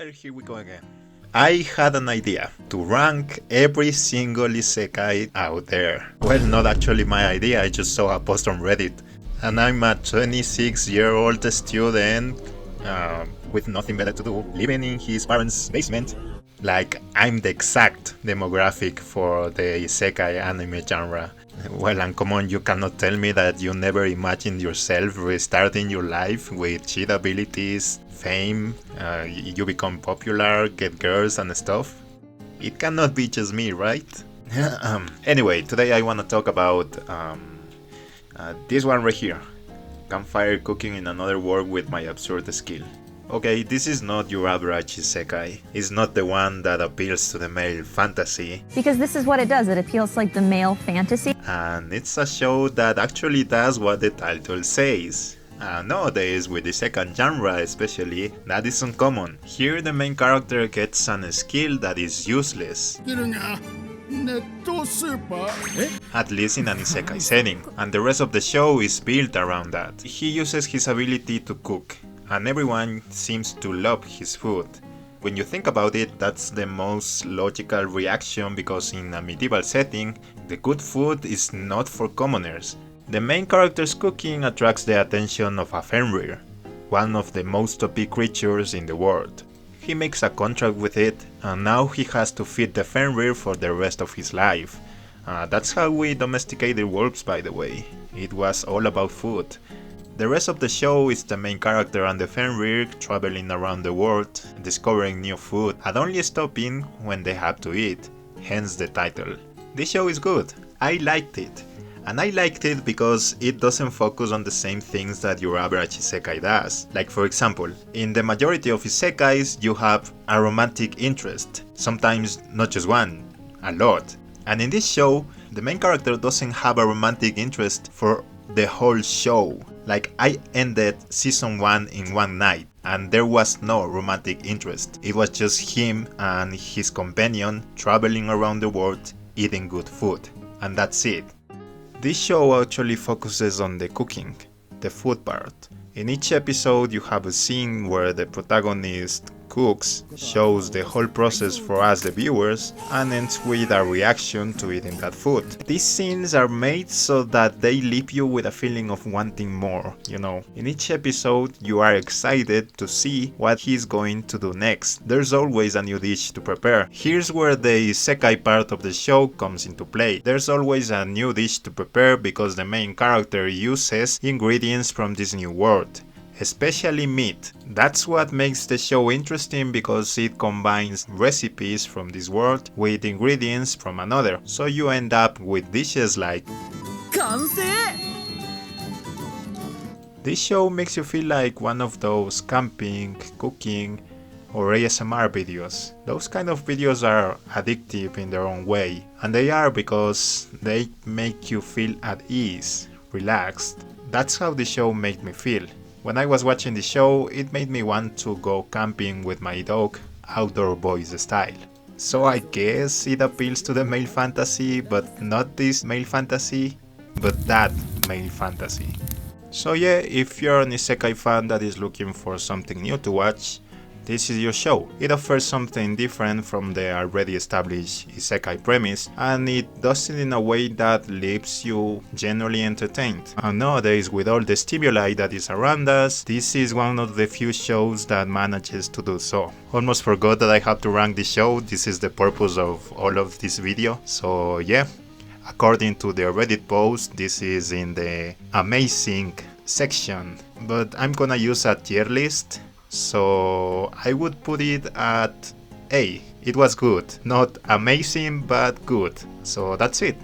Well, here we go again. I had an idea to rank every single isekai out there. Well, not actually my idea, I just saw a post on Reddit. And I'm a 26-year-old student with nothing better to do, living in his parents' basement. Like, I'm the exact demographic for the isekai anime genre. Well, and come on, you cannot tell me that you never imagined yourself restarting your life with cheat abilities, fame, you become popular, get girls and stuff? It cannot be just me, right? Anyway, today I want to talk about this one right here. Campfire cooking in another world with my absurd skill. Okay, this is not your average isekai. It's not the one that appeals to the male fantasy. Because this is what it does, it appeals to like the male fantasy. And it's a show that actually does what the title says. Nowadays, with the second genre especially, that is uncommon. Here the main character gets a skill that is useless. At least in an isekai setting, and the rest of the show is built around that. He uses his ability to cook, and everyone seems to love his food. When you think about it, that's the most logical reaction because in a medieval setting, the good food is not for commoners. The main character's cooking attracts the attention of a Fenrir, one of the most OP creatures in the world. He makes a contract with it, and now he has to feed the Fenrir for the rest of his life. That's how we domesticated wolves, by the way. It was all about food. The rest of the show is the main character and the Fenrir traveling around the world, discovering new food, and only stopping when they have to eat, hence the title. This show is good. I liked it. And I liked it because it doesn't focus on the same things that your average isekai does. Like for example, in the majority of isekais you have a romantic interest. Sometimes not just one, a lot. And in this show, the main character doesn't have a romantic interest for the whole show. Like I ended season 1 in one night and there was no romantic interest. It was just him and his companion traveling around the world eating good food. And that's it. This show actually focuses on the cooking, the food part. In each episode you have a scene where the protagonist cooks, shows the whole process for us the viewers, and ends with a reaction to eating that food. These scenes are made so that they leave you with a feeling of wanting more, you know. In each episode you are excited to see what he's going to do next. There's always a new dish to prepare. Here's where the isekai part of the show comes into play. There's always a new dish to prepare because the main character uses ingredients from this new world. Especially meat. That's what makes the show interesting because it combines recipes from this world with ingredients from another. So you end up with dishes like This show makes you feel like one of those camping, cooking, or ASMR videos. Those kind of videos are addictive in their own way. And they are because they make you feel at ease, relaxed. That's how the show made me feel. When I was watching the show, it made me want to go camping with my dog, Outdoor Boys style. So I guess it appeals to the male fantasy, but not this male fantasy, but that male fantasy. So yeah, if you're an isekai fan that is looking for something new to watch, this is your show. It offers something different from the already established isekai premise, and it does it in a way that leaves you genuinely entertained. And nowadays, with all the stimuli that is around us, this is one of the few shows that manages to do so. Almost forgot that I have to rank this show. This is the purpose of all of this video. So yeah, according to the Reddit post, this is in the amazing section, but I'm gonna use a tier list. So I would put it at A. It was good. Not amazing, but good. So that's it.